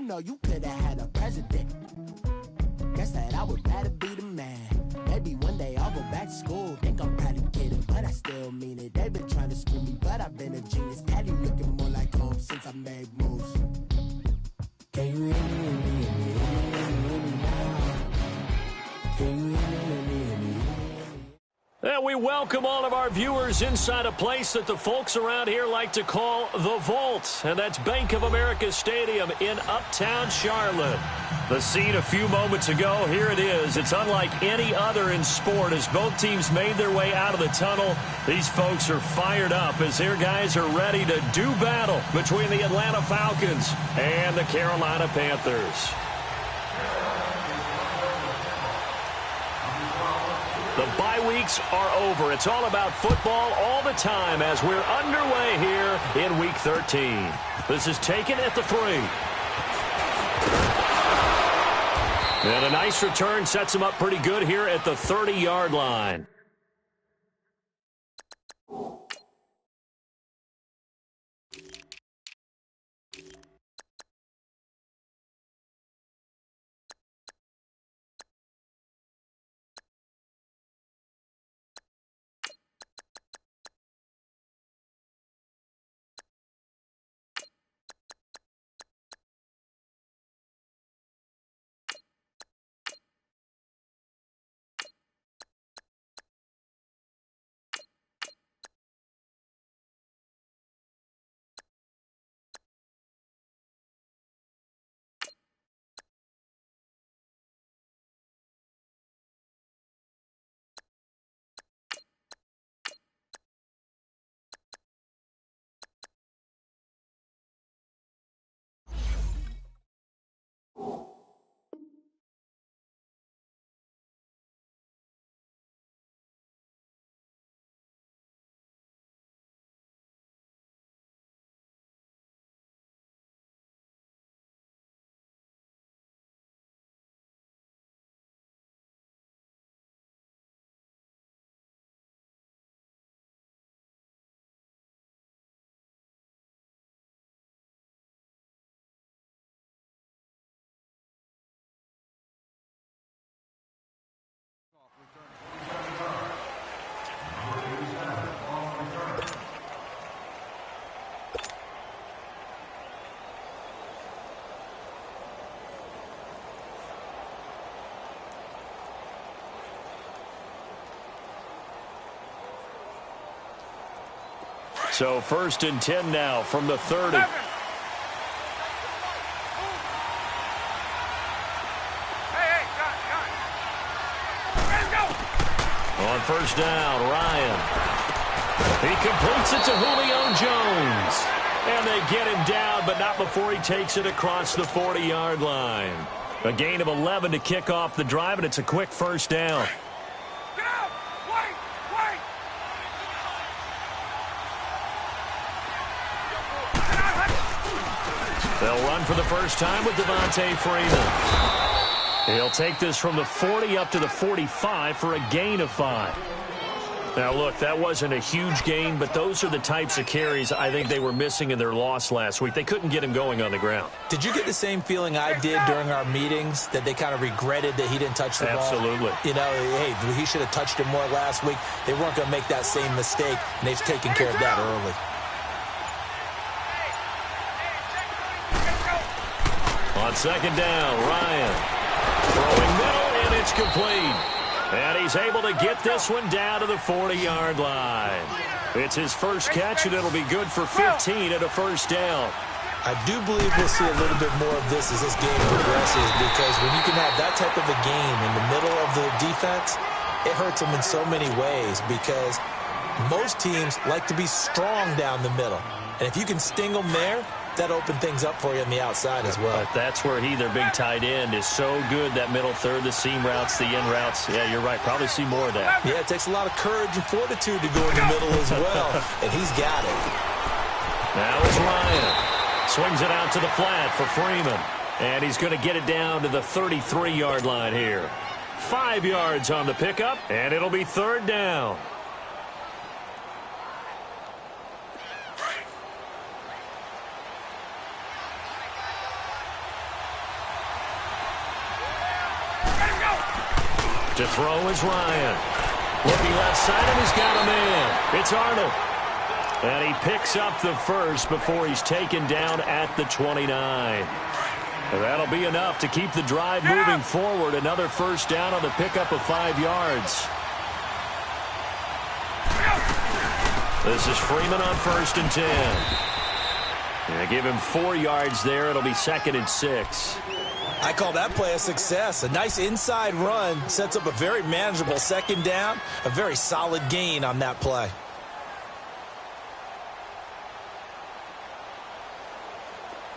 know you could have had a president. Guess that I would rather be the man. Maybe one day I'll go back to school. Think I'm probably kidding, but I still mean it. They've been trying to school me, but I've been a genius. Cali looking more like home since I made moves. Can you hear me, hear me, hear me, hear me now? Can you hear me, hear me, hear me? And we welcome all of our viewers inside a place that the folks around here like to call the Vault. And that's Bank of America Stadium in Uptown Charlotte. The scene a few moments ago, here it is. It's unlike any other in sport as both teams made their way out of the tunnel. These folks are fired up as their guys are ready to do battle between the Atlanta Falcons and the Carolina Panthers. The bye weeks are over. It's all about football all the time as we're underway here in Week 13. This is taken at the 3. And a nice return sets him up pretty good here at the 30-yard line. So 1st and 10 now from the 30. On 1st down, Ryan. He completes it to Julio Jones. And they get him down, but not before he takes it across the 40-yard line. A gain of 11 to kick off the drive, and it's a quick 1st down. They'll run for the first time with Devontae Freeman. He'll take this from the 40 up to the 45 for a gain of 5. Now, look, that wasn't a huge gain, but those are the types of carries I think they were missing in their loss last week. They couldn't get him going on the ground. Did you get the same feeling I did during our meetings, that they kind of regretted that he didn't touch the ball? Absolutely. You know, hey, he should have touched it more last week. They weren't going to make that same mistake, and they've taken care of that early. On 2nd down, Ryan throwing middle, and it's complete. And he's able to get this one down to the 40-yard line. It's his first catch, and it'll be good for 15 at a 1st down. I do believe we'll see a little bit more of this as this game progresses, because when you can have that type of a game in the middle of the defense, it hurts them in so many ways, because most teams like to be strong down the middle. And if you can sting them there, that opened things up for you on the outside as well. But that's where their big tight end, is so good, that middle third, the seam routes, the in routes. Yeah, you're right. Probably see more of that. Yeah, it takes a lot of courage and fortitude to go in the middle as well, and he's got it. Now it's Ryan. Swings it out to the flat for Freeman. And he's going to get it down to the 33-yard line here. 5 yards on the pickup, and it'll be 3rd down. To throw is Ryan. Looking left side, and he's got a man. It's Arnold. And he picks up the first before he's taken down at the 29. And that'll be enough to keep the drive moving forward. Another first down on the pickup of 5 yards. This is Freeman on 1st and 10. And give him 4 yards there. It'll be 2nd and 6. I call that play a success. A nice inside run sets up a very manageable 2nd down. A very solid gain on that play.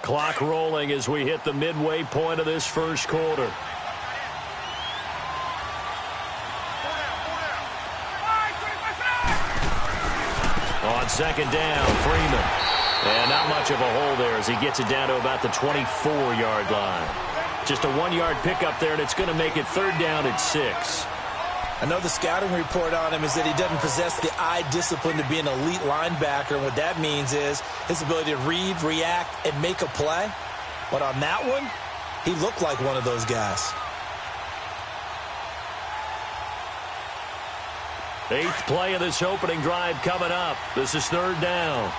Clock rolling as we hit the midway point of this first quarter. On 2nd down, Freeman. And not much of a hole there as he gets it down to about the 24-yard line. Just a 1-yard pickup there, and it's going to make it 3rd down at 6. I know the scouting report on him is that he doesn't possess the eye discipline to be an elite linebacker. And what that means is his ability to read, react, and make a play. But on that one, he looked like one of those guys. 8th play of this opening drive coming up. This is 3rd down.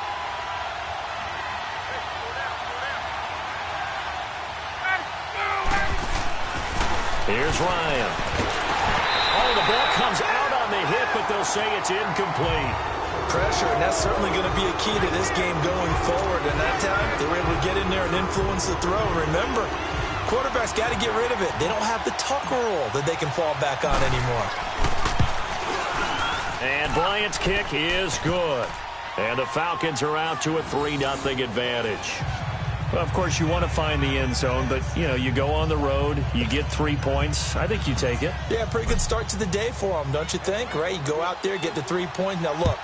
Here's Ryan. Oh, the ball comes out on the hit, but they'll say it's incomplete. Pressure, and that's certainly going to be a key to this game going forward. And that time, they were able to get in there and influence the throw. Remember, quarterbacks got to get rid of it. They don't have the Tucker rule that they can fall back on anymore. And Bryant's kick is good. And the Falcons are out to a 3-0 advantage. Well, of course, you want to find the end zone, but, you go on the road, you get 3 points. I think you take it. Yeah, pretty good start to the day for them, don't you think? Right? You go out there, get the 3 points. Now, look,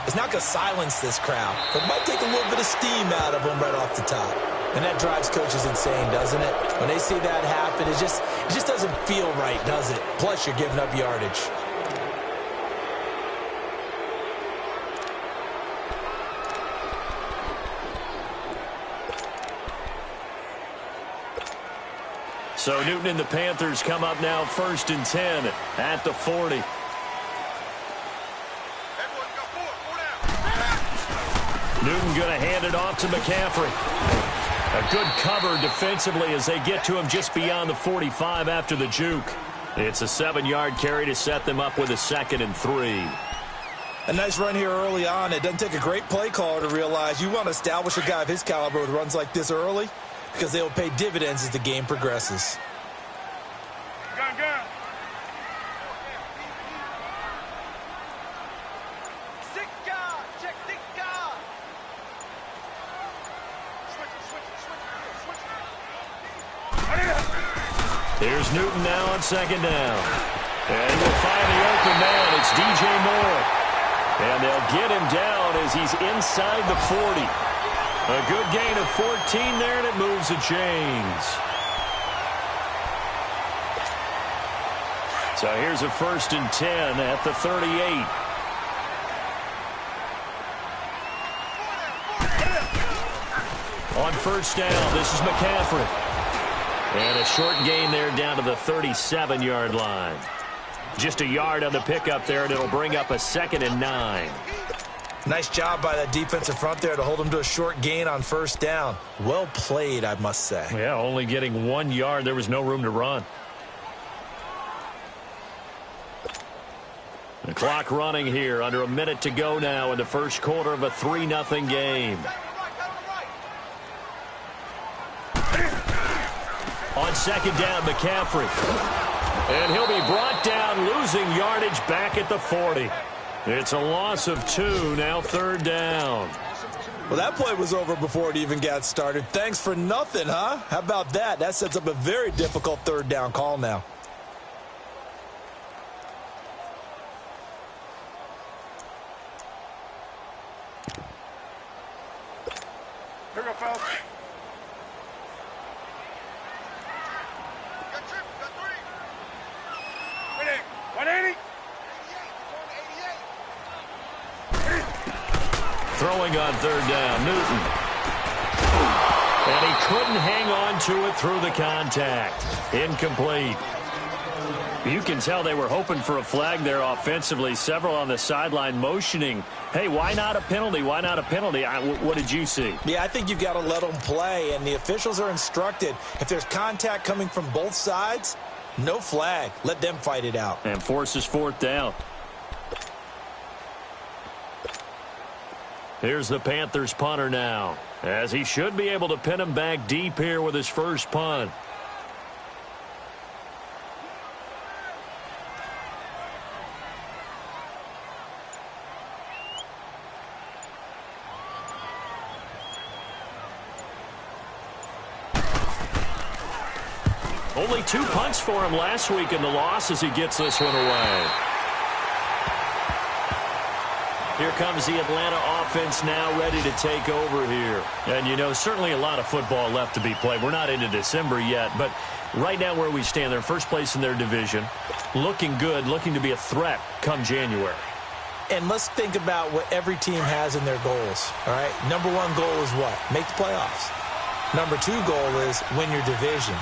it's not going to silence this crowd, but it might take a little bit of steam out of them right off the top. And that drives coaches insane, doesn't it? When they see that happen, it just doesn't feel right, does it? Plus, you're giving up yardage. So Newton and the Panthers come up now 1st and 10 at the 40. Newton going to hand it off to McCaffrey. A good cover defensively as they get to him just beyond the 45 after the juke. It's a 7-yard carry to set them up with a 2nd and 3. A nice run here early on. It doesn't take a great play caller to realize you want to establish a guy of his caliber with runs like this early, because they will pay dividends as the game progresses. Here's Newton now on 2nd down. And we'll find the open man. It's DJ Moore. And they'll get him down as he's inside the 40. A good gain of 14 there, and it moves the chains. So here's a 1st and 10 at the 38. On 1st down, this is McCaffrey. And a short gain there down to the 37-yard line. Just a yard on the pickup there, and it'll bring up a 2nd and 9. Nice job by that defensive front there to hold him to a short gain on 1st down. Well played, I must say. Yeah, only getting 1 yard. There was no room to run. The clock running here. Under a minute to go now in the first quarter of a 3-0 game. On 2nd down, McCaffrey. And he'll be brought down, losing yardage back at the 40. It's a loss of 2, now 3rd down. Well, that play was over before it even got started. Thanks for nothing, huh? How about that? That sets up a very difficult 3rd down call now. Here we go, fellas. Throwing on 3rd down, Newton. And he couldn't hang on to it through the contact. Incomplete. You can tell they were hoping for a flag there offensively. Several on the sideline motioning, hey, why not a penalty? Why not a penalty? What did you see? Yeah, I think you've got to let them play, and the officials are instructed, if there's contact coming from both sides, no flag. Let them fight it out. And forces fourth down. Here's the Panthers punter now, as he should be able to pin him back deep here with his first punt. Only 2 punts for him last week in the loss as he gets this one away. Here comes the Atlanta offense now ready to take over here. And, you know, certainly a lot of football left to be played. We're not into December yet, but right now where we stand, they're first place in their division, looking good, looking to be a threat come January. And let's think about what every team has in their goals, all right? Number 1 goal is what? Make the playoffs. Number 2 goal is win your division.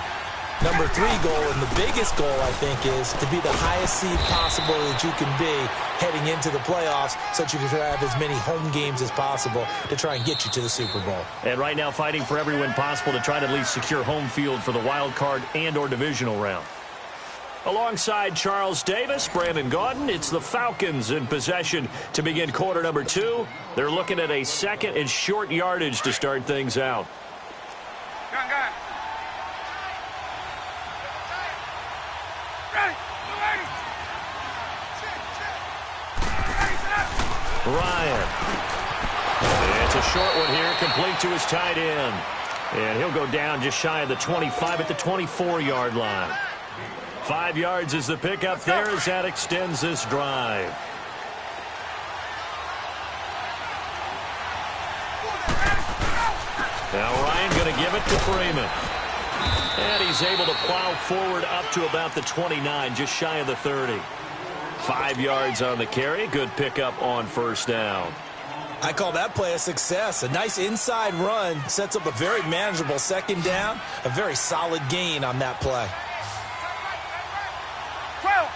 Number 3 goal, and the biggest goal, I think, is to be the highest seed possible that you can be heading into the playoffs so that you can have as many home games as possible to try and get you to the Super Bowl. And right now fighting for every win possible to try to at least secure home field for the wild card and or divisional round. Alongside Charles Davis, Brandon Gaudin, it's the Falcons in possession to begin quarter number 2. They're looking at a second and short yardage to start things out. Gun. Ryan. It's a short one here, complete to his tight end. And he'll go down just shy of the 25 at the 24-yard line. 5 yards is the pickup there as that extends this drive. Now Ryan going to give it to Freeman. And he's able to plow forward up to about the 29, just shy of the 30. 5 yards on the carry. Good pickup on first down. I call that play a success. A nice inside run sets up a very manageable second down. A very solid gain on that play. 12.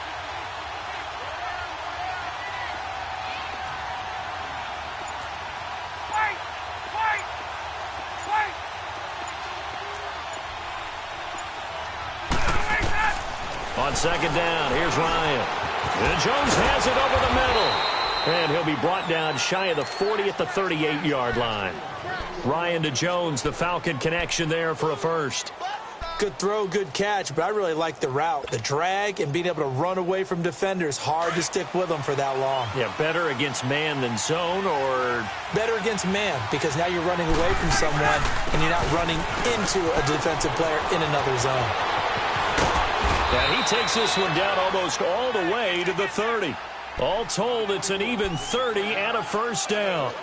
On second down, here's Ryan. And Jones has it over the middle. And he'll be brought down shy of the 40 at the 38-yard line. Ryan to Jones, the Falcon connection there for a first. Good throw, good catch, but I really like the route. The drag and being able to run away from defenders. Hard to stick with them for that long. Yeah, better against man than zone, or? Better against man, because now you're running away from someone and you're not running into a defensive player in another zone. And he takes this one down almost all the way to the 30. All told, it's an even 30 and a first down.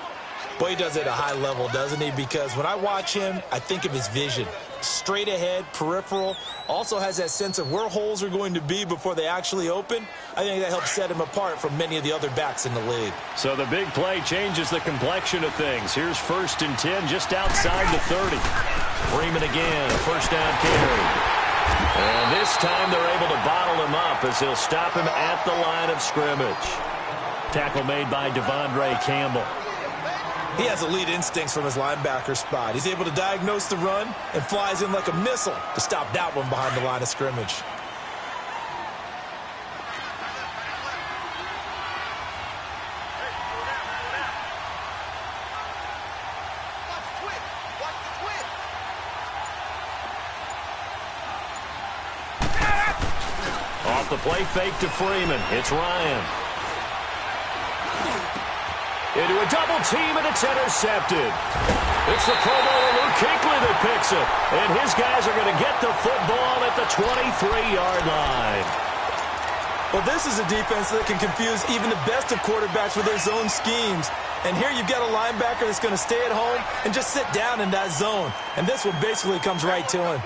Boy, he does it at a high level, doesn't he? Because when I watch him, I think of his vision. Straight ahead, peripheral, also has that sense of where holes are going to be before they actually open. I think that helps set him apart from many of the other backs in the league. So the big play changes the complexion of things. Here's 1st and 10 just outside the 30. Freeman again, a first down carry. And this time they're able to bottle him up as they'll stop him at the line of scrimmage. Tackle made by Devondre Campbell. He has elite instincts from his linebacker spot. He's able to diagnose the run and flies in like a missile to stop that one behind the line of scrimmage. Off the play fake to Freeman. It's Ryan. Into a double team, and it's intercepted. It's the Pro Bowler Luke Kuechly that picks it. And his guys are going to get the football at the 23-yard line. Well, this is a defense that can confuse even the best of quarterbacks with their zone schemes. And here you've got a linebacker that's going to stay at home and just sit down in that zone. And this one basically comes right to him.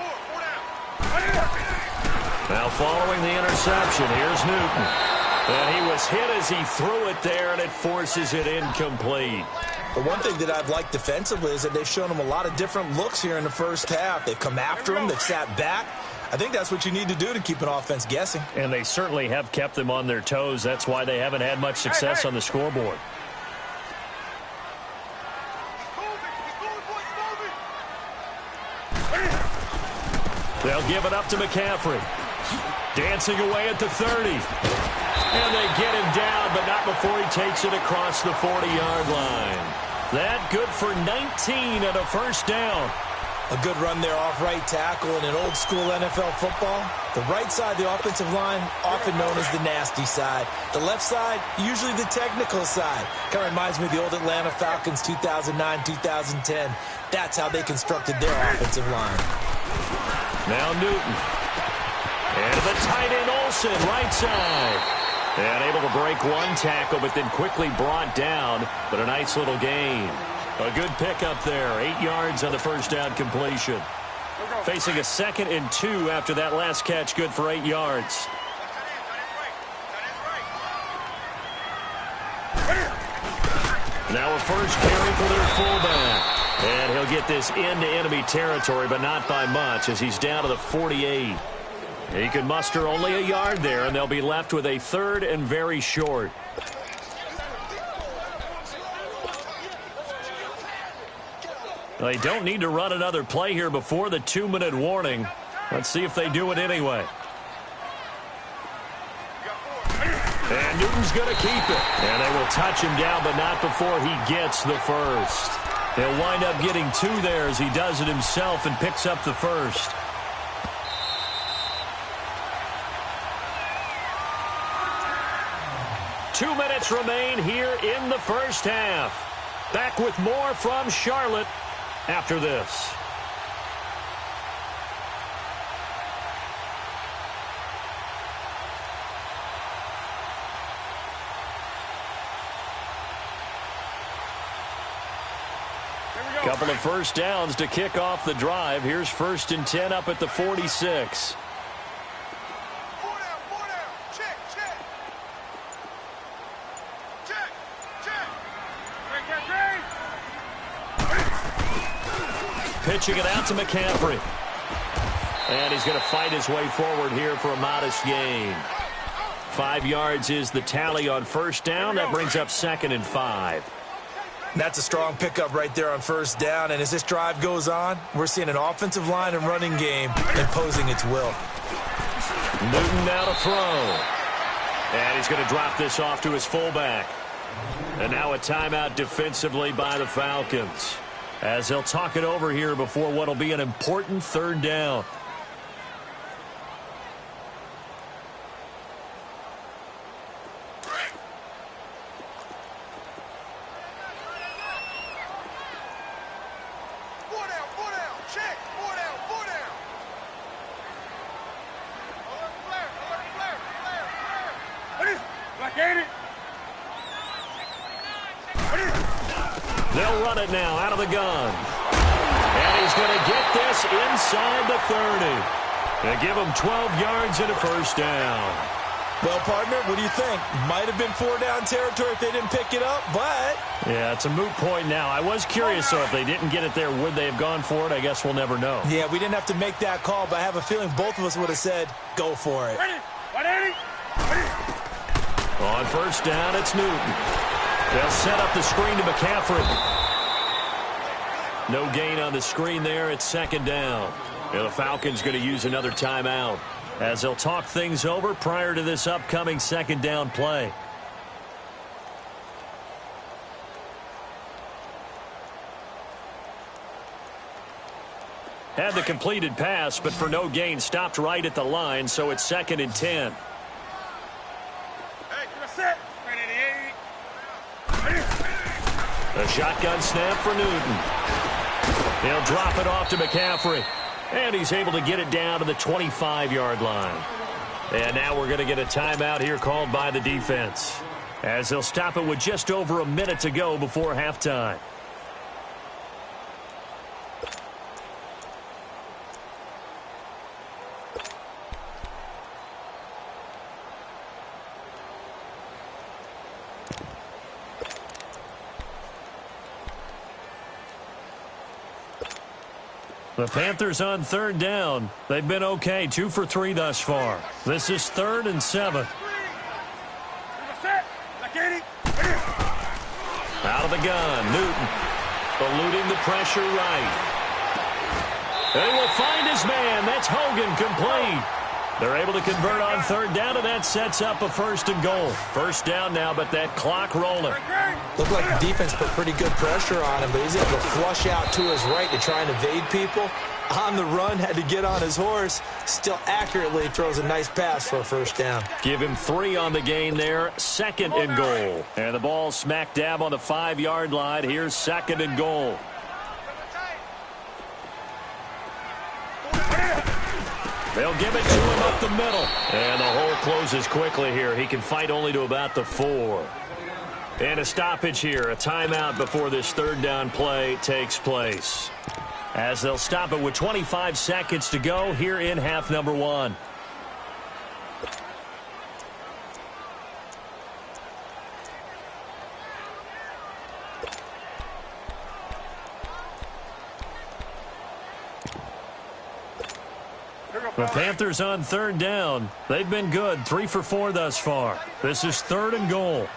Now following the interception, here's Newton. And he was hit as he threw it there, and it forces it incomplete. The one thing that I've liked defensively is that they've shown him a lot of different looks here in the first half. They've come after him. They've sat back. I think that's what you need to do to keep an offense guessing. And they certainly have kept them on their toes. That's why they haven't had much success on the scoreboard. They'll give it up to McCaffrey. Dancing away at the 30. And they get him down, but not before he takes it across the 40-yard line. That good for 19 and a first down. A good run there off right tackle in an old-school NFL football. The right side, the offensive line, often known as the nasty side. The left side, usually the technical side. Kind of reminds me of the old Atlanta Falcons 2009-2010. That's how they constructed their offensive line. Now Newton. And the tight end Olsen, right side. And able to break one tackle, but then quickly brought down. But a nice little gain. A good pickup there. 8 yards on the first down completion. Facing a 2nd and 2 after that last catch, good for 8 yards. Now a first carry for their fullback. And he'll get this into enemy territory, but not by much as he's down to the 48. He can muster only a yard there, and they'll be left with a 3rd and very short. They don't need to run another play here before the 2-minute warning. Let's see if they do it anyway. And Newton's going to keep it. And they will touch him down, but not before he gets the first. He'll wind up getting 2 there as he does it himself and picks up the first. Two minutes remain here in the first half. Back with more from Charlotte after this. Couple of first downs to kick off the drive. Here's 1st and 10 up at the 46. Pitching it out to McCaffrey. And he's going to fight his way forward here for a modest gain. 5 yards is the tally on first down. That brings up 2nd and 5. That's a strong pickup right there on first down. And as this drive goes on, we're seeing an offensive line and running game imposing its will. Newton now to throw. And he's going to drop this off to his fullback. And now a timeout defensively by the Falcons, as they'll talk it over here before what will be an important 3rd down. They'll run it now out of the gun. And he's going to get this inside the 30. They give him 12 yards and a first down. Well, partner, what do you think? Might have been 4-down territory if they didn't pick it up, but... Yeah, it's a moot point now. I was curious, though, if they didn't get it there, would they have gone for it? I guess we'll never know. Yeah, we didn't have to make that call, but I have a feeling both of us would have said, go for it. On first down, it's Newton. They'll set up the screen to McCaffrey. No gain on the screen there. It's 2nd down. And the Falcons going to use another timeout, as they'll talk things over prior to this upcoming 2nd down play. Had the completed pass, but for no gain, stopped right at the line, so it's 2nd and 10. A shotgun snap for Newton. He'll drop it off to McCaffrey. And he's able to get it down to the 25-yard line. And now we're going to get a timeout here called by the defense, as they'll stop it with just over a minute to go before halftime. The Panthers on third down. They've been okay, 2 for 3 thus far. This is 3rd and 7. Out of the gun, Newton eluding the pressure right. And he will find his man. That's Hogan, complete. They're able to convert on third down, and that sets up a 1st and goal. First down now, but that clock rolling. Looked like the defense put pretty good pressure on him, but he's able to flush out to his right to try and evade people. On the run, had to get on his horse. Still accurately throws a nice pass for a 1st down. Give him 3 on the gain there. 2nd and goal. And the ball smack dab on the 5-yard line. Here's 2nd and goal. They'll give it to him up the middle. And the hole closes quickly here. He can fight only to about the 4. And a stoppage here. A timeout before this 3rd down play takes place. As they'll stop it with 25 seconds to go here in half number 1. The Panthers on third down. They've been good, 3 for 4 thus far. This is 3rd and goal.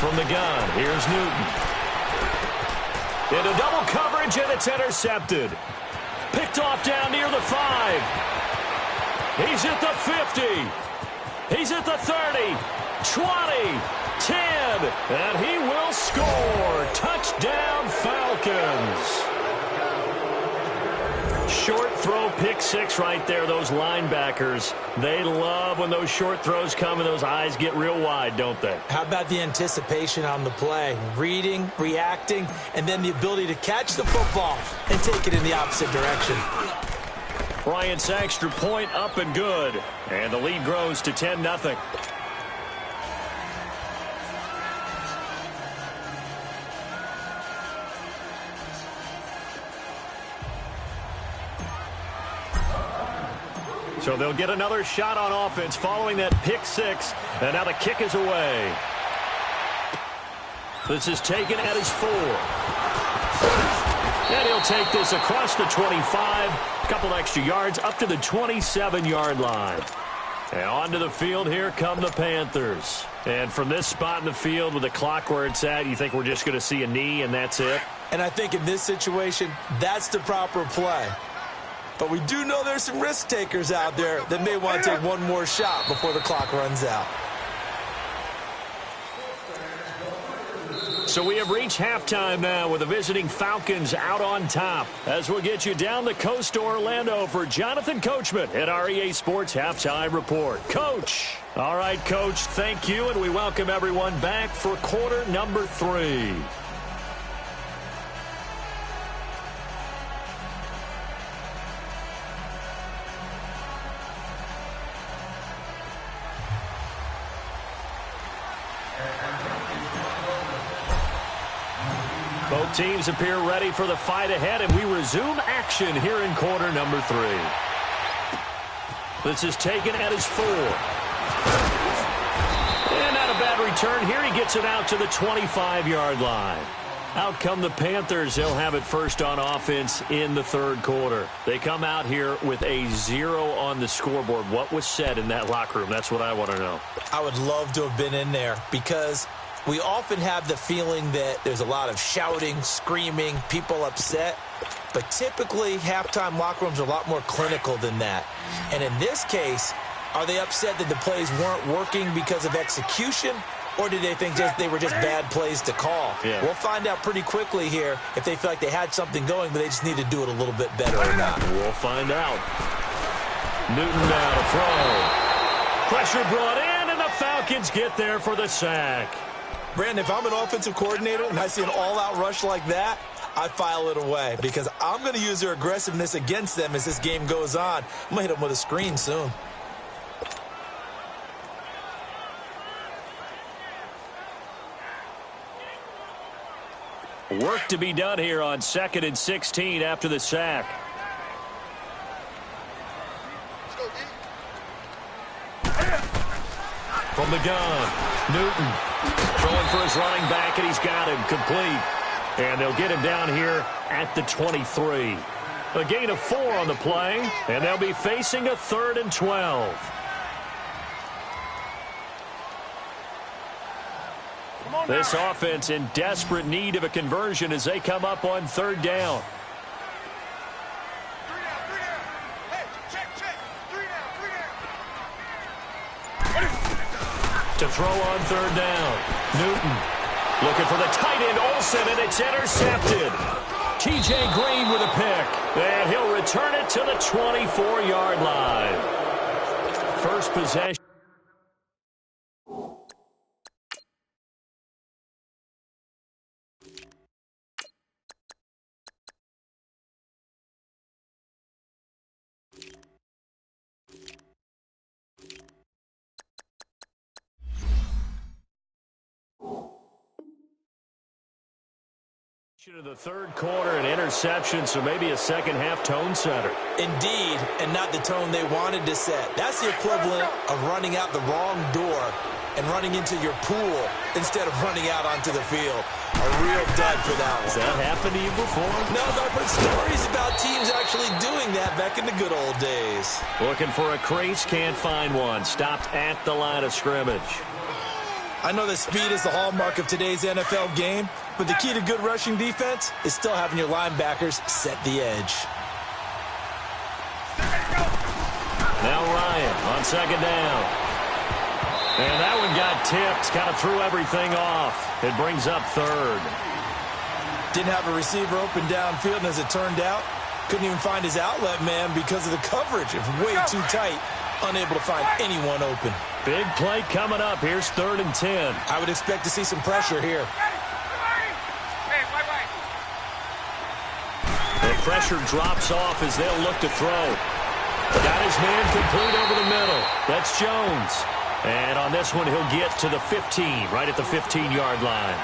From the gun, here's Newton. Into double coverage, and it's intercepted. Picked off down near the 5. He's at the 50. He's at the 30. 20. 10. And he will score. Touchdown, Falcons. Short throw, pick 6 right there. Those linebackers, they love when those short throws come and those eyes get real wide, don't they? How about the anticipation on the play? Reading, reacting, and then the ability to catch the football and take it in the opposite direction. Bryant's extra point up and good. And the lead grows to 10-0. So they'll get another shot on offense following that pick 6. And now the kick is away. This is taken at his 4. And he'll take this across the 25. A couple extra yards up to the 27-yard line. And onto the field, here come the Panthers. And from this spot in the field with the clock where it's at, you think we're just going to see a knee and that's it? And I think in this situation, that's the proper play. But we do know there's some risk takers out there that may want to take one more shot before the clock runs out. So we have reached halftime now with the visiting Falcons out on top. As we'll get you down the coast to Orlando for Jonathan Coachman at our EA Sports Halftime Report. Coach. All right, Coach, thank you, and we welcome everyone back for quarter number 3. Both teams appear ready for the fight ahead, and we resume action here in quarter number 3. This is taken at his 4. And not a bad return here. He gets it out to the 25-yard line. Out come the Panthers. They'll have it first on offense in the 3rd quarter. They come out here with a 0 on the scoreboard. What was said in that locker room? That's what I want to know. I would love to have been in there because we often have the feeling that there's a lot of shouting, screaming, people upset. But typically, halftime locker rooms are a lot more clinical than that. And in this case, are they upset that the plays weren't working because of execution? Or did they think they were just bad plays to call? Yeah. We'll find out pretty quickly here if they feel like they had something going, but they just need to do it a little bit better or not. We'll find out. Newton now to throw. Pressure brought in, and the Falcons get there for the sack. Brandon, if I'm an offensive coordinator and I see an all-out rush like that, I file it away because I'm going to use their aggressiveness against them as this game goes on. I'm going to hit them with a screen soon. Work to be done here on 2nd and 16 after the sack. From the gun. Newton throwing for his running back, and he's got him complete. And they'll get him down here at the 23. A gain of 4 on the play, and they'll be facing a 3rd and 12. This offense in desperate need of a conversion as they come up on 3rd down. To throw on 3rd down. Newton looking for the tight end, Olsen, and it's intercepted. T.J. Green with a pick, and he'll return it to the 24-yard line. First possession. Of the 3rd quarter, an interception, so maybe a second-half tone setter. Indeed, and not the tone they wanted to set. That's the equivalent of running out the wrong door and running into your pool instead of running out onto the field. A real dud for that one. Has that happened to you before? No, I've heard stories about teams actually doing that back in the good old days. Looking for a crease, can't find one. Stopped at the line of scrimmage. I know that speed is the hallmark of today's NFL game, but the key to good rushing defense is still having your linebackers set the edge. Now Ryan on 2nd down. And that one got tipped, kind of threw everything off. It brings up 3rd. Didn't have a receiver open downfield, and as it turned out, couldn't even find his outlet man because of the coverage. It was way too tight, unable to find anyone open. Big play coming up. Here's 3rd and 10. I would expect to see some pressure here. The pressure drops off as they'll look to throw. Got his man complete over the middle. That's Jones. And on this one, he'll get to the 15, right at the 15-yard line.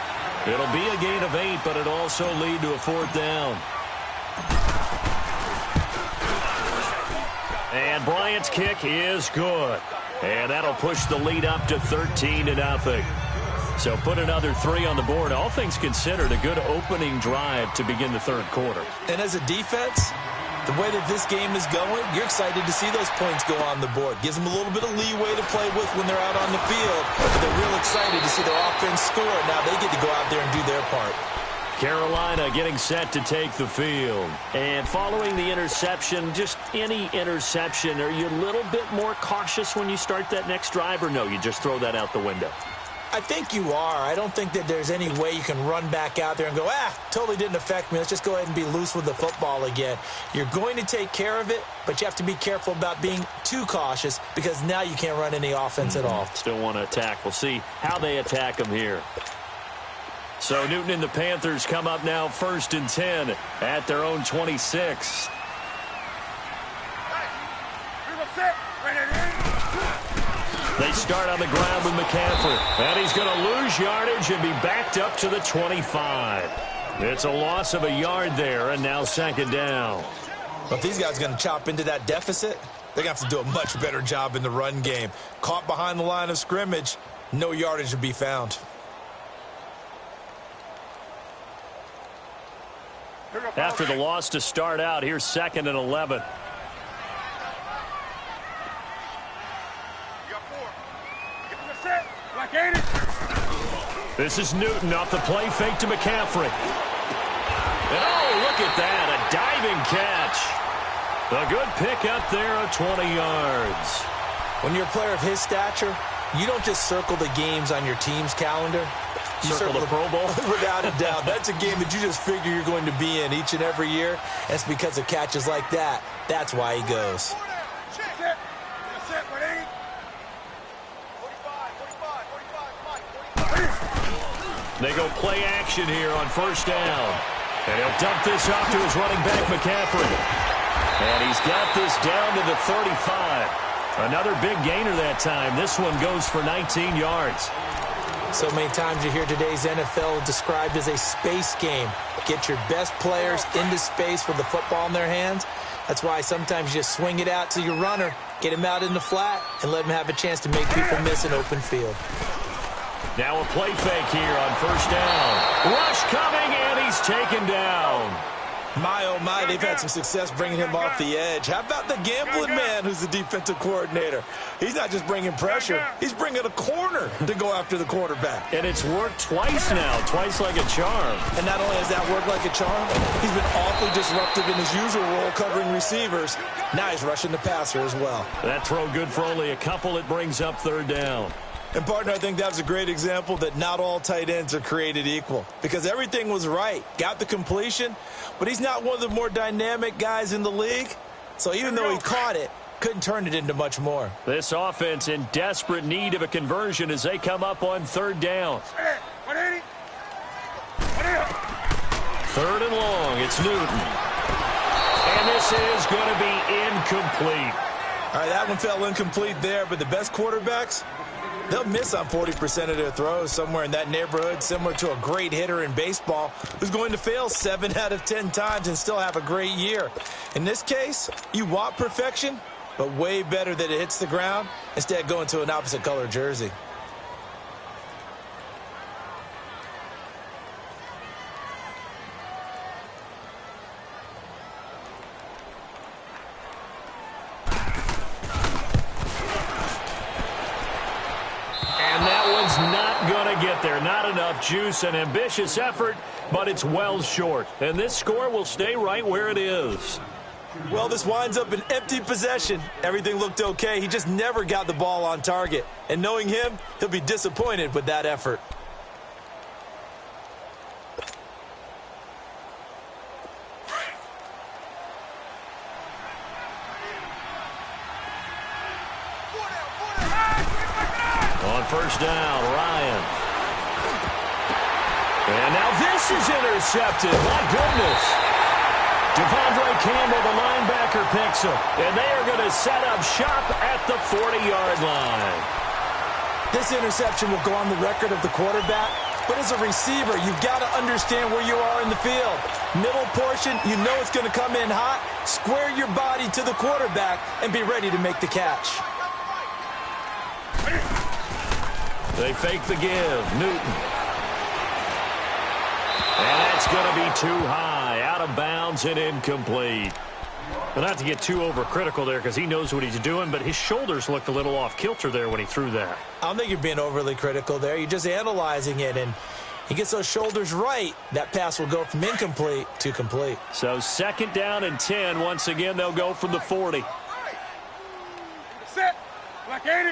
It'll be a gain of 8, but it'll also lead to a 4th down. And Bryant's kick is good. And that'll push the lead up to 13-0. So put another 3 on the board. All things considered, a good opening drive to begin the 3rd quarter. And as a defense, the way that this game is going, you're excited to see those points go on the board. Gives them a little bit of leeway to play with when they're out on the field. But they're real excited to see their offense score. Now they get to go out there and do their part. Carolina getting set to take the field. And following the interception, just any interception, are you a little bit more cautious when you start that next drive, or no, you just throw that out the window? I think you are. I don't think that there's any way you can run back out there and go, totally didn't affect me. Let's just go ahead and be loose with the football again. You're going to take care of it, but you have to be careful about being too cautious because now you can't run any offense at all. Still want to attack. We'll see how they attack them here. So Newton and the Panthers come up now 1st and 10 at their own 26. They start on the ground with McCaffrey. And he's going to lose yardage and be backed up to the 25. It's a loss of a yard there, and now 2nd down. But if these guys are going to chop into that deficit, they're going to have to do a much better job in the run game. Caught behind the line of scrimmage, no yardage to be found. After the loss to start out, here's 2nd and 11. This is Newton off the play fake to McCaffrey. And oh, look at that, a diving catch. A good pick up there of 20 yards. When you're a player of his stature, you don't just circle the games on your team's calendar. You circle the Pro Bowl? Without a doubt. That's a game that you just figure you're going to be in each and every year. That's because of catches like that. That's why he goes. They go play action here on 1st down. And he'll dump this off to his running back, McCaffrey. And he's got this down to the 35. Another big gainer that time. This one goes for 19 yards. So many times you hear today's NFL described as a space game. Get your best players into space with the football in their hands. That's why sometimes you just swing it out to your runner, get him out in the flat, and let him have a chance to make people miss an open field. Now a play fake here on first down. Rush coming, and he's taken down. My, oh, my, they've had some success bringing him off the edge. How about the gambling man who's the defensive coordinator? He's not just bringing pressure. He's bringing a corner to go after the quarterback. And it's worked twice now, twice like a charm. And not only has that worked like a charm, he's been awfully disruptive in his usual role covering receivers. Now he's rushing the passer as well. That throw good for only a couple. It brings up third down. And, partner, I think that was a great example that not all tight ends are created equal because everything was right. Got the completion, but he's not one of the more dynamic guys in the league. So even though he caught it, couldn't turn it into much more. This offense in desperate need of a conversion as they come up on third down. Third and long. It's Newton. And this is going to be incomplete. All right, that one fell incomplete there, but the best quarterbacks, they'll miss on 40% of their throws, somewhere in that neighborhood, similar to a great hitter in baseball who's going to fail 7 out of 10 times and still have a great year. In this case, you want perfection, but way better that it hits the ground instead going to an opposite color jersey. Not going to get there. Not enough juice. An ambitious effort, but it's well short. And this score will stay right where it is. Well, this winds up an empty possession. Everything looked okay. He just never got the ball on target. And knowing him, he'll be disappointed with that effort. First down, Ryan. And now this is intercepted. My goodness. Devondre Campbell, the linebacker, picks him. And they are going to set up shop at the 40-yard line. This interception will go on the record of the quarterback. But as a receiver, you've got to understand where you are in the field. Middle portion, you know it's going to come in hot. Square your body to the quarterback and be ready to make the catch. They fake the give. Newton. And that's going to be too high. Out of bounds and incomplete. But not to get too overcritical there because he knows what he's doing, but his shoulders looked a little off kilter there when he threw that. I don't think you're being overly critical there. You're just analyzing it, and he gets those shoulders right. That pass will go from incomplete to complete. So second down and 10. Once again, they'll go from the 40. Set. Like 80.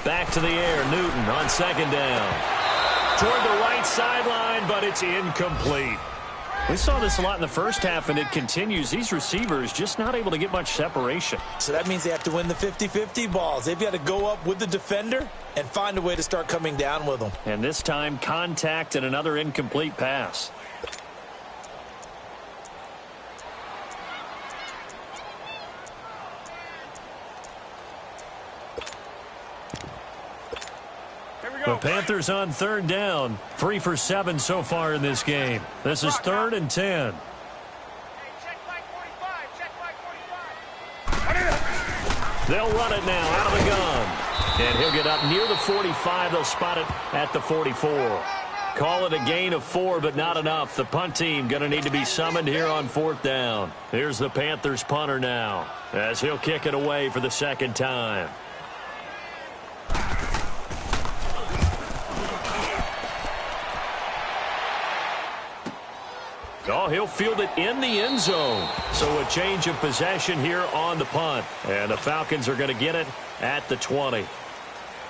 Back to the air, Newton on second down. Toward the right sideline, but it's incomplete. We saw this a lot in the first half, and it continues. These receivers just not able to get much separation. So that means they have to win the 50-50 balls. They've got to go up with the defender and find a way to start coming down with them. And this time, contact and another incomplete pass. The Panthers on third down. 3 for 7 so far in this game. This is third and 10. They'll run it now out of the gun. And he'll get up near the 45. They'll spot it at the 44. Call it a gain of 4, but not enough. The punt team going to need to be summoned here on fourth down. Here's the Panthers punter now as he'll kick it away for the second time. Oh, he'll field it in the end zone. So a change of possession here on the punt. And the Falcons are going to get it at the 20.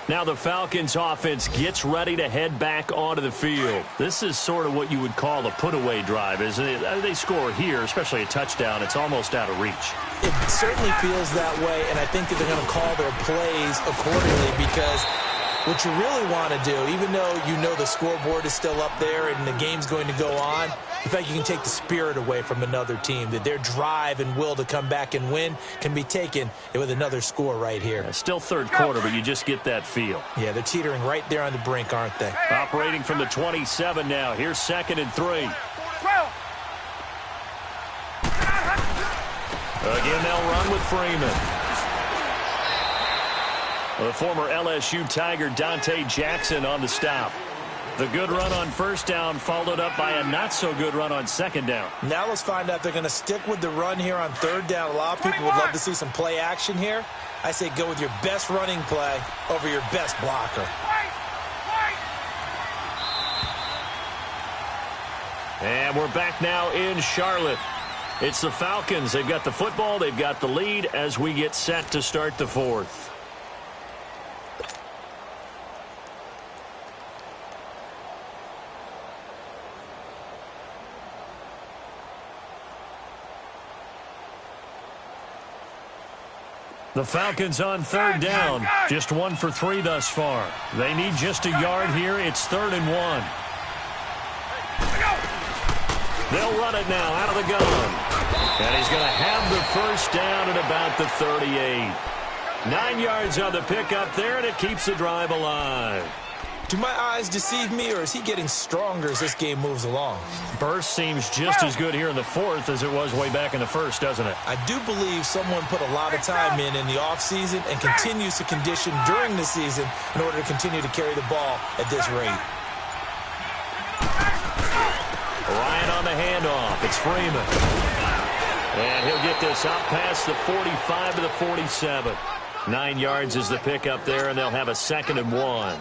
Now the Falcons offense gets ready to head back onto the field. This is sort of what you would call a put-away drive, isn't it? They score here, especially a touchdown. It's almost out of reach. It certainly feels that way, and I think that they're going to call their plays accordingly because what you really want to do, even though you know the scoreboard is still up there and the game's going to go on, in fact, you can take the spirit away from another team, that their drive and will to come back and win can be taken with another score right here. Still third quarter, but you just get that feel. Yeah, they're teetering right there on the brink, aren't they? Operating from the 27 now. Here's second and 3. Again, they'll run with Freeman. The former LSU Tiger Dante Jackson on the stop. The good run on first down followed up by a not-so-good run on second down. Now let's find out if they're going to stick with the run here on third down. A lot of people would love to see some play action here. I say go with your best running play over your best blocker. And we're back now in Charlotte. It's the Falcons. They've got the football. They've got the lead as we get set to start the fourth. The Falcons on third down. Just 1 for 3 thus far. They need just a yard here. It's 3rd and 1. They'll run it now out of the gun. And he's going to have the first down at about the 38. 9 yards on the pickup there, and it keeps the drive alive. Do my eyes deceive me, or is he getting stronger as this game moves along? Burst seems just as good here in the fourth as it was way back in the first, doesn't it? I do believe someone put a lot of time in the offseason and continues to condition during the season in order to continue to carry the ball at this rate. Ryan on the handoff. It's Freeman. And he'll get this out past the 45 to the 47. 9 yards is the pickup there, and they'll have a 2nd and 1.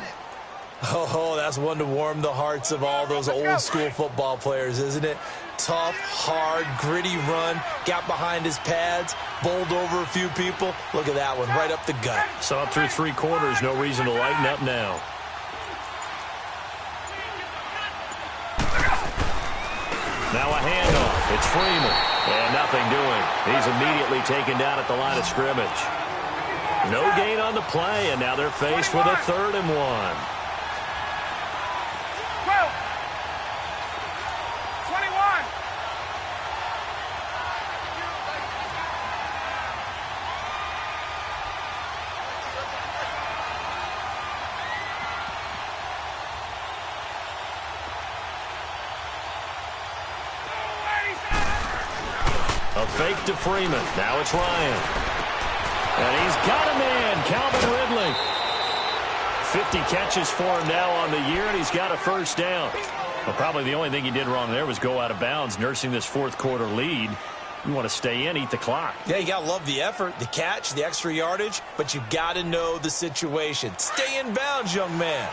Oh, that's one to warm the hearts of all those old-school football players, isn't it? Tough, hard, gritty run, got behind his pads, bowled over a few people. Look at that one, right up the gut. Saw it through 3 quarters, no reason to lighten up now. Now a handoff. It's Freeman. And nothing doing. He's immediately taken down at the line of scrimmage. No gain on the play, and now they're faced with a 3rd and 1. 21. A fake to Freeman. Now it's Ryan. And he's got a man, Calvin Ridley. 50 catches for him now on the year, and he's got a first down. Well, probably the only thing he did wrong there was go out of bounds, nursing this fourth quarter lead. You want to stay in, eat the clock. Yeah, you got to love the effort, the catch, the extra yardage, but you got to know the situation. Stay in bounds, young man.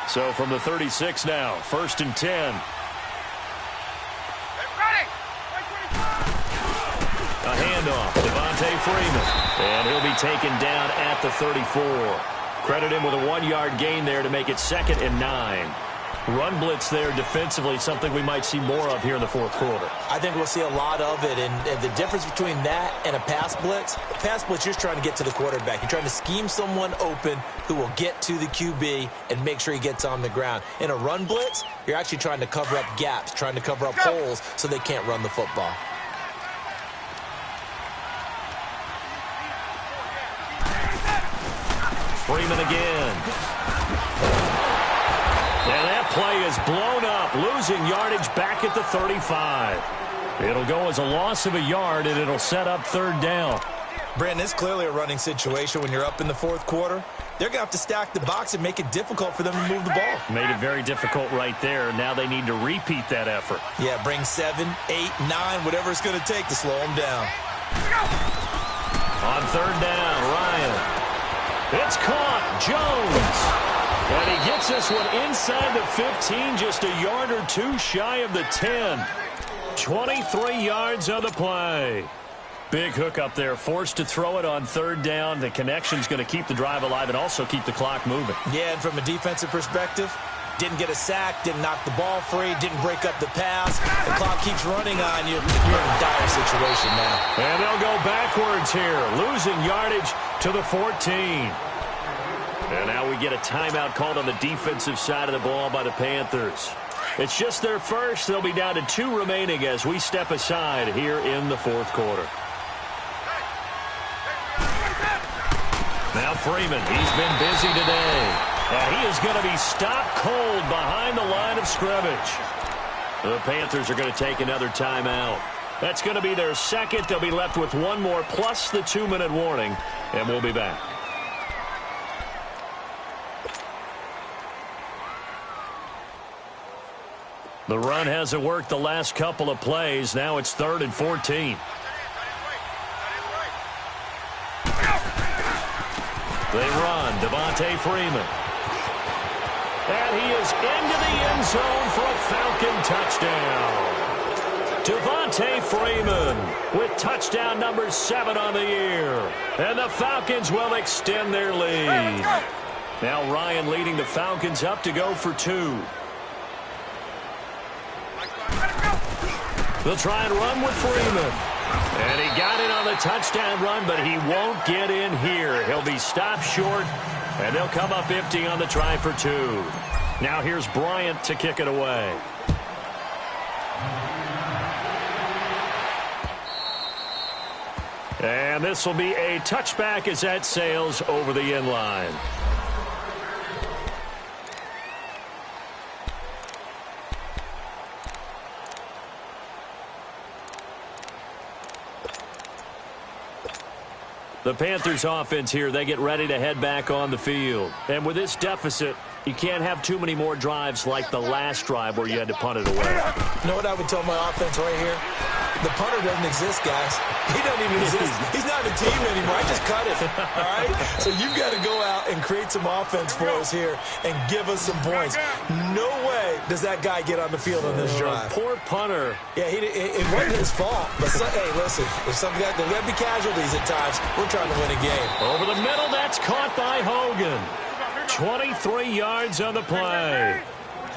So from the 36 now, 1st and 10. A handoff, Devontae Freeman. And he'll be taken down at the 34. Credit him with a 1-yard gain there to make it 2nd and 9. Run blitz there defensively, something we might see more of here in the fourth quarter. I think we'll see a lot of it, and the difference between that and a pass blitz, you're trying to get to the quarterback. You're trying to scheme someone open who will get to the QB and make sure he gets on the ground. In a run blitz, you're actually trying to cover up gaps, trying to cover up holes so they can't run the football. Freeman again. And that play is blown up, losing yardage back at the 35. It'll go as a loss of a yard, and it'll set up 3rd down. Brandon, it's clearly a running situation when you're up in the fourth quarter. They're going to have to stack the box and make it difficult for them to move the ball. Made it very difficult right there. Now they need to repeat that effort. Yeah, bring 7, 8, 9, whatever it's going to take to slow them down. On 3rd down, Ryan. It's caught. Jones. And he gets this one inside the 15, just a yard or 2 shy of the 10. 23 yards on the play. Big hook up there, forced to throw it on 3rd down. The connection's going to keep the drive alive and also keep the clock moving. Yeah, and from a defensive perspective, didn't get a sack, didn't knock the ball free, didn't break up the pass. The clock keeps running on you. You're in a dire situation now. And they'll go backwards here, losing yardage to the 14. And now we get a timeout called on the defensive side of the ball by the Panthers. It's just their first. They'll be down to 2 remaining as we step aside here in the fourth quarter. Now Freeman, he's been busy today. And he is going to be stopped cold behind the line of scrimmage. The Panthers are going to take another timeout. That's going to be their 2nd. They'll be left with 1 more plus the 2-minute warning. And we'll be back. The run hasn't worked the last couple of plays. Now it's 3rd and 14. They run. Devontae Freeman. And he is into the end zone for a Falcon touchdown. Devontae Freeman with touchdown number 7 on the year. And the Falcons will extend their lead. Now Ryan leading the Falcons up to go for 2. They'll try and run with Freeman. And he got it on the touchdown run, but he won't get in here. He'll be stopped short, and they'll come up empty on the try for 2. Now here's Bryant to kick it away. And this will be a touchback as that sails over the end line. The Panthers offense here, they get ready to head back on the field. And with this deficit, you can't have too many more drives like the last drive where you had to punt it away. You know what I would tell my offense right here? The punter doesn't exist, guys. He doesn't even exist. He's not a team anymore. I just cut it, all right? So you've got to go out and create some offense for us here and give us some points. No way does that guy get on the field on this drive. Poor punter. Yeah, it wasn't his fault. But, hey, listen, there's got to be casualties at times. We're trying to win a game. Over the middle, that's caught by Hogan. 23 yards on the play.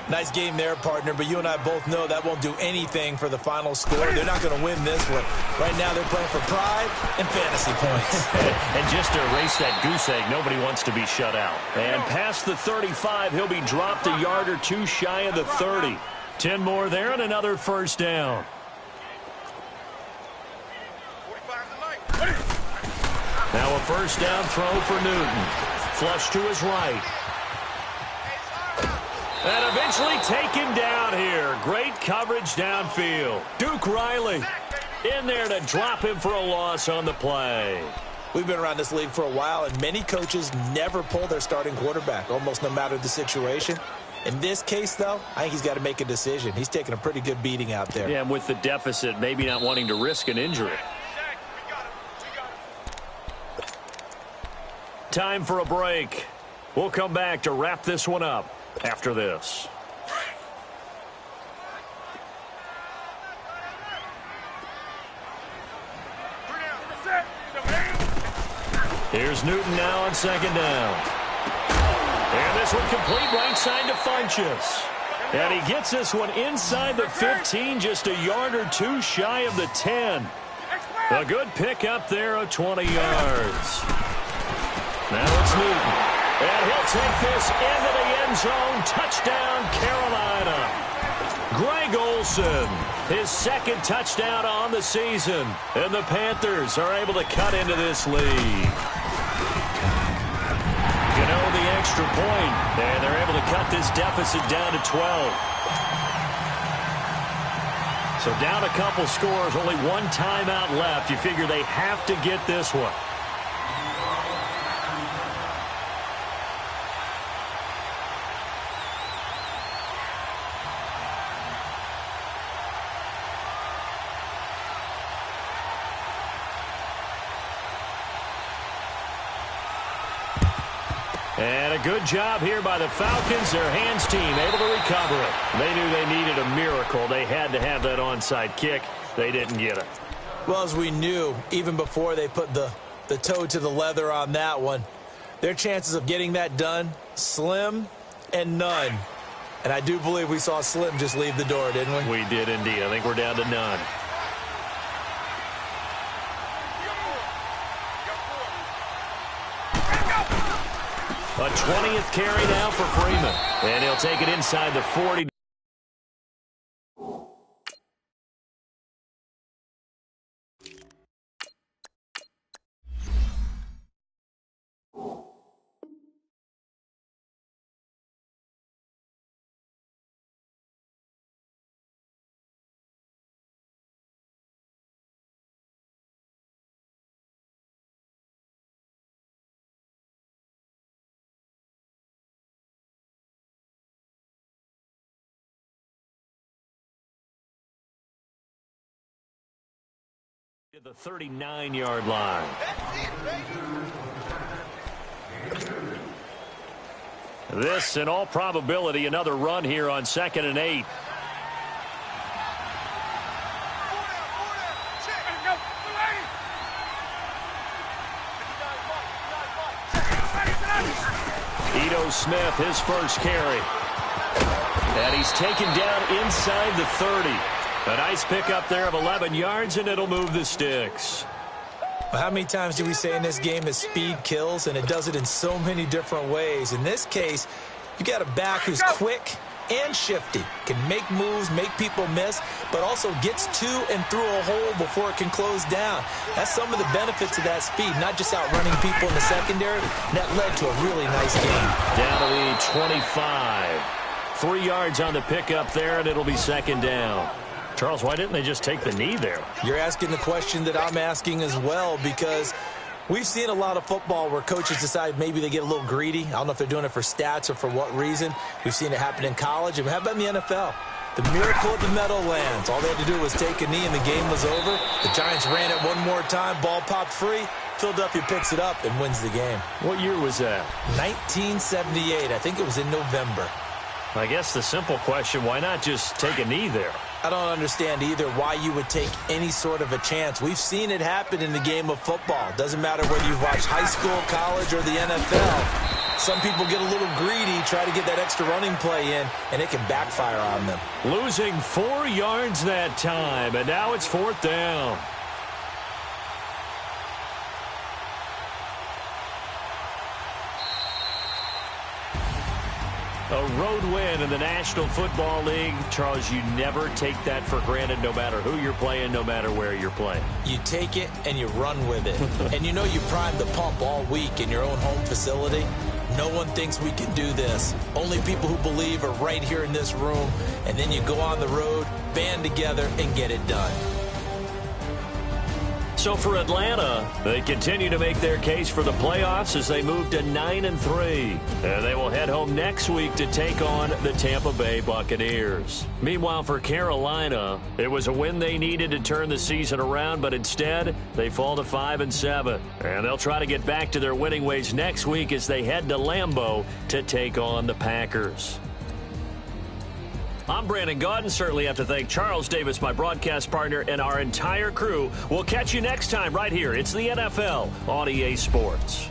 Nice game there, partner, but you and I both know that won't do anything for the final score. They're not going to win this one. Right now they're playing for pride and fantasy points. And just to erase that goose egg, nobody wants to be shut out. And past the 35, he'll be dropped a yard or 2 shy of the 30. 10 more there and another first down. Now a first down throw for Newton. Flush to his right. And eventually taken down here. Great coverage downfield. Duke Riley in there to drop him for a loss on the play. We've been around this league for a while, and many coaches never pull their starting quarterback, almost no matter the situation. In this case, though, I think he's got to make a decision. He's taking a pretty good beating out there. Yeah, and with the deficit, maybe not wanting to risk an injury. Time for a break. We'll come back to wrap this one up after this. Here's Newton now on second down. And this one complete right side to Funchess. And he gets this one inside the 15, just a yard or 2 shy of the 10. A good pick up there of 20 yards. Now it's Newton. And he'll take this into the end zone. Touchdown, Carolina. Greg Olsen, his second touchdown on the season. And the Panthers are able to cut into this lead. You know, the extra point, and they're able to cut this deficit down to 12. So down a couple scores, only 1 timeout left. You figure they have to get this one. And a good job here by the Falcons, their hands team, able to recover it. They knew they needed a miracle. They had to have that onside kick. They didn't get it. Well, as we knew, even before they put the toe to the leather on that one, their chances of getting that done, slim and none. And I do believe we saw Slim just leave the door, didn't we? We did indeed. I think we're down to none. A 20th carry now for Freeman. And he'll take it inside the 40. To the 39-yard line. This, in all probability, another run here on 2nd and 8. Ito Smith, his first carry. And he's taken down inside the 30. A nice pickup there of 11 yards, and it'll move the sticks. Well, how many times do we say in this game that speed kills, and it does it in so many different ways? In this case, you got a back who's quick and shifty, can make moves, make people miss, but also gets to and through a hole before it can close down. That's some of the benefits of that speed, not just outrunning people in the secondary. That led to a really nice game. Down to the 25. 3 yards on the pickup there, and it'll be 2nd down. Charles, why didn't they just take the knee there? You're asking the question that I'm asking as well, because we've seen a lot of football where coaches decide maybe they get a little greedy. I don't know if they're doing it for stats or for what reason. We've seen it happen in college. And how about in the NFL? The miracle of the Meadowlands. All they had to do was take a knee and the game was over. The Giants ran it one more time. Ball popped free. Philadelphia picks it up and wins the game. What year was that? 1978. I think it was in November. I guess the simple question, why not just take a knee there? I don't understand either why you would take any sort of a chance. We've seen it happen in the game of football. Doesn't matter whether you've watched high school, college, or the NFL. Some people get a little greedy, try to get that extra running play in, and it can backfire on them. Losing 4 yards that time, and now it's 4th down. A road win in the National Football League. Charles, you never take that for granted no matter who you're playing, no matter where you're playing. You take it and you run with it. And you know you primed the pump all week in your own home facility. No one thinks we can do this. Only people who believe are right here in this room. And then you go on the road, band together, and get it done. So for Atlanta, they continue to make their case for the playoffs as they move to 9-3. And they will head home next week to take on the Tampa Bay Buccaneers. Meanwhile, for Carolina, it was a win they needed to turn the season around, but instead, they fall to 5-7. And they'll try to get back to their winning ways next week as they head to Lambeau to take on the Packers. I'm Brandon Gaudin. Certainly have to thank Charles Davis, my broadcast partner, and our entire crew. We'll catch you next time right here. It's the NFL on EA Sports.